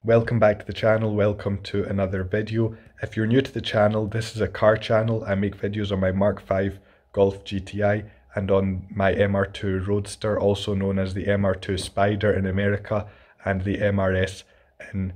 Welcome back to the channel, welcome to another video. If you're new to the channel, this is a car channel. I make videos on my Mark V Golf GTI and on my MR2 Roadster, also known as the MR2 Spyder in America and the MRS in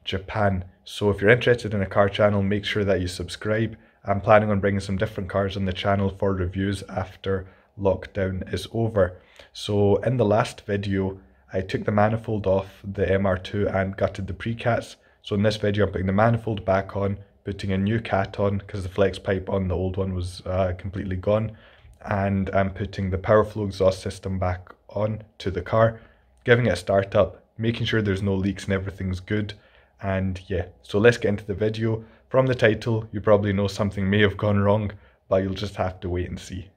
Japan. So if you're interested in a car channel, make sure that you subscribe. I'm planning on bringing some different cars on the channel for reviews after lockdown is over. So in the last video, I took the manifold off the MR2 and gutted the precats. So in this video I'm putting the manifold back on, putting a new cat on because the flex pipe on the old one was completely gone, and I'm putting the power flow exhaust system back on to the car, giving it a start up, making sure there's no leaks and everything's good. And yeah, so let's get into the video. From the title you probably know something may have gone wrong, but you'll just have to wait and see.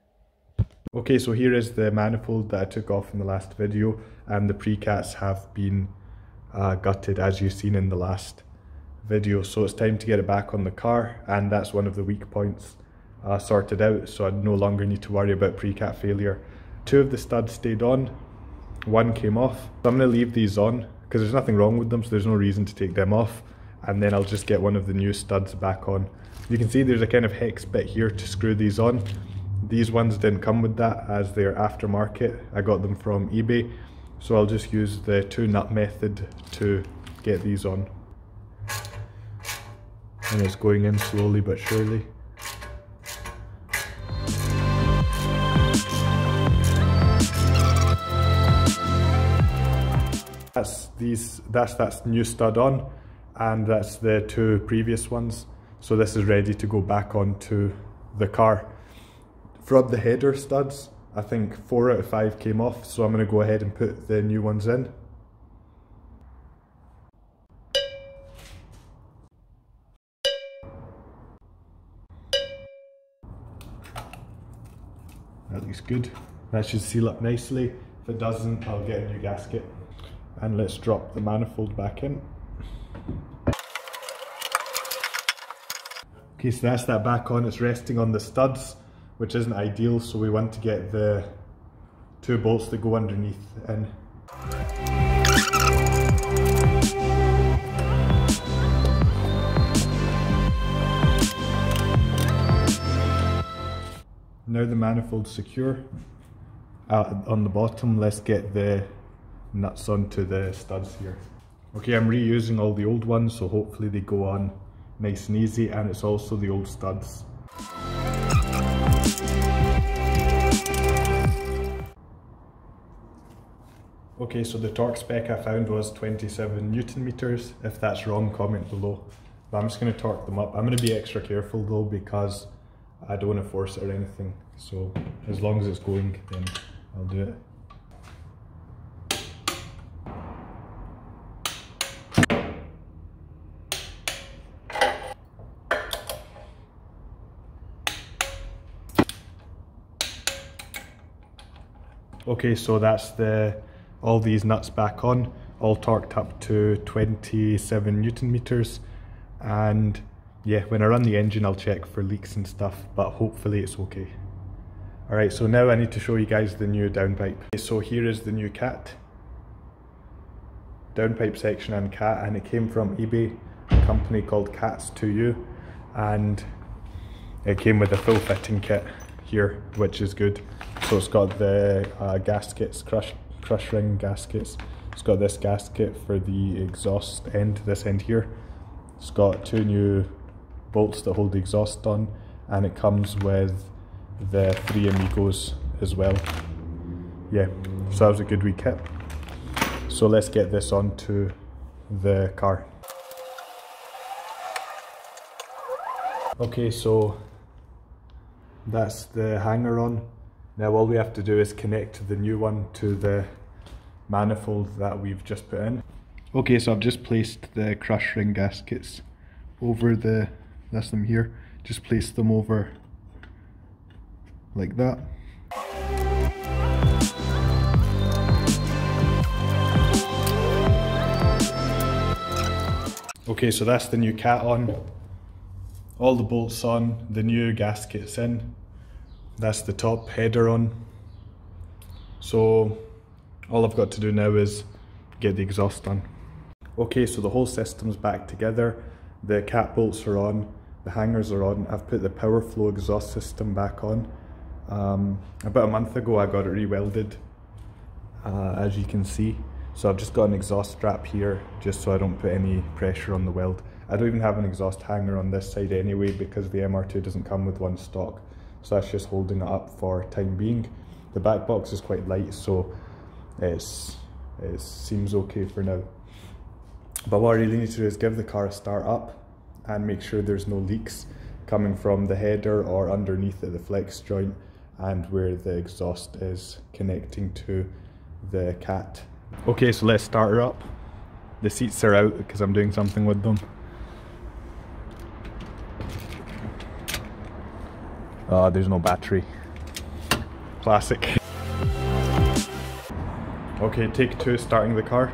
Okay, so here is the manifold that I took off in the last video, and the precats have been gutted as you've seen in the last video. So it's time to get it back on the car, and that's one of the weak points sorted out, so I no longer need to worry about precat failure. Two of the studs stayed on, one came off. So I'm going to leave these on because there's nothing wrong with them, so there's no reason to take them off, and then I'll just get one of the new studs back on. You can see there's a kind of hex bit here to screw these on. These ones didn't come with that as they're aftermarket. I got them from eBay, so I'll just use the 2-nut method to get these on. And it's going in slowly but surely. That's that new stud on, and that's the two previous ones. So this is ready to go back onto the car. From the header studs, I think 4 out of 5 came off, so I'm going to go ahead and put the new ones in. That looks good. That should seal up nicely. If it doesn't, I'll get a new gasket. And let's drop the manifold back in. Okay, so that's that back on. It's resting on the studs, which isn't ideal, so we want to get the 2 bolts that go underneath in. Now the manifold's secure on the bottom, let's get the nuts onto the studs here. Okay, I'm reusing all the old ones, so hopefully they go on nice and easy, and it's also the old studs. Okay, so the torque spec I found was 27 Newton meters. If that's wrong, comment below. But I'm just going to torque them up. I'm going to be extra careful though, because I don't want to force it or anything. So as long as it's going, then I'll do it. Okay, so that's all these nuts back on, all torqued up to 27 Newton meters, and yeah, when I run the engine I'll check for leaks and stuff, but hopefully it's okay. Alright, so now I need to show you guys the new downpipe. Okay, so here is the new cat, downpipe section and cat, and it came from eBay, a company called Cats2U, and it came with a full fitting kit here, which is good. So it's got the gaskets, crush ring gaskets. It's got this gasket for the exhaust end, this end here. It's got 2 new bolts that hold the exhaust on, and it comes with the 3 amigos as well. Yeah, so that was a good wee kit. So let's get this onto the car. Okay, so that's the hanger on. Now all we have to do is connect the new one to the manifold that we've just put in. Okay, so I've just placed the crush ring gaskets over that's them here. Just place them over like that. Okay, so that's the new cat on. All the bolts on, the new gaskets in. That's the top header on. So all I've got to do now is get the exhaust on. Okay, so the whole system's back together. The cat bolts are on, the hangers are on. I've put the power flow exhaust system back on. About a month ago I got it re-welded, as you can see. So I've just got an exhaust strap here just so I don't put any pressure on the weld. I don't even have an exhaust hanger on this side anyway because the MR2 doesn't come with one stock. So that's just holding it up for time being. The back box is quite light, so it seems okay for now. But what I really need to do is give the car a start up and make sure there's no leaks coming from the header or underneath at the flex joint and where the exhaust is connecting to the cat. Okay, so let's start her up. The seats are out because I'm doing something with them. There's no battery. Classic. Okay, take 2, starting the car.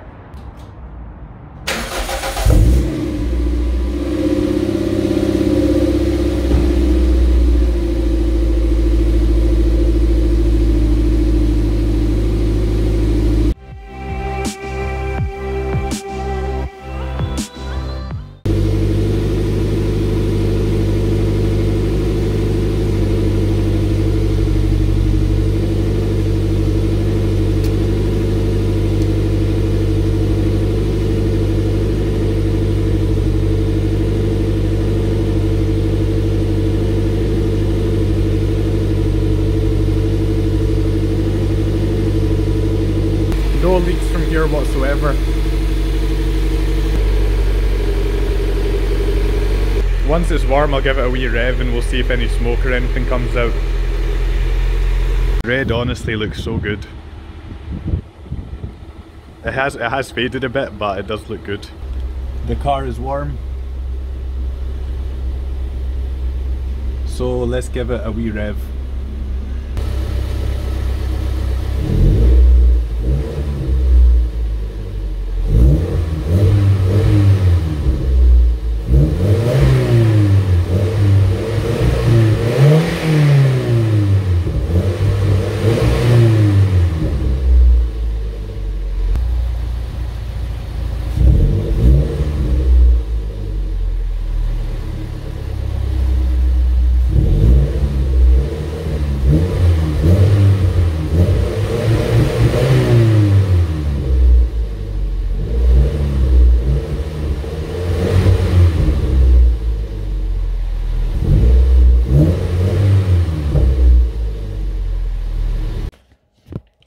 No leaks from here whatsoever. Once it's warm I'll give it a wee rev and we'll see if any smoke or anything comes out. Red honestly looks so good. It has faded a bit, but it does look good. The car is warm, so let's give it a wee rev.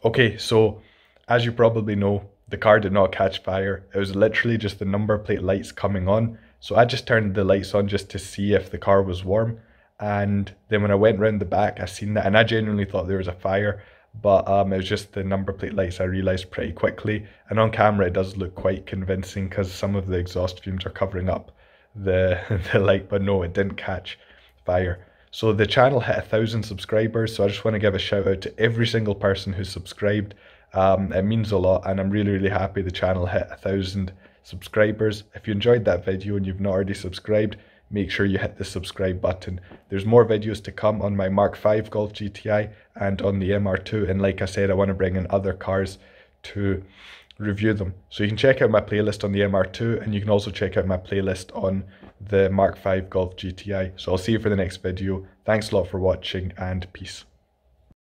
Okay, so as you probably know, the car did not catch fire. It was literally just the number plate lights coming on. So I just turned the lights on just to see if the car was warm. And then when I went round the back, I seen that, and I genuinely thought there was a fire. But it was just the number plate lights, I realised pretty quickly. And on camera it does look quite convincing because some of the exhaust fumes are covering up the light. But no, it didn't catch fire. So the channel hit 1,000 subscribers, so I just want to give a shout out to every single person who's subscribed. It means a lot, and I'm really happy the channel hit 1,000 subscribers. If you enjoyed that video and you've not already subscribed, make sure you hit the subscribe button. There's more videos to come on my Mark 5 Golf GTI and on the MR2, and like I said, I want to bring in other cars to review them. So you can check out my playlist on the MR2, and you can also check out my playlist on the Mark 5 Golf GTI. So I'll see you for the next video. Thanks a lot for watching, and peace.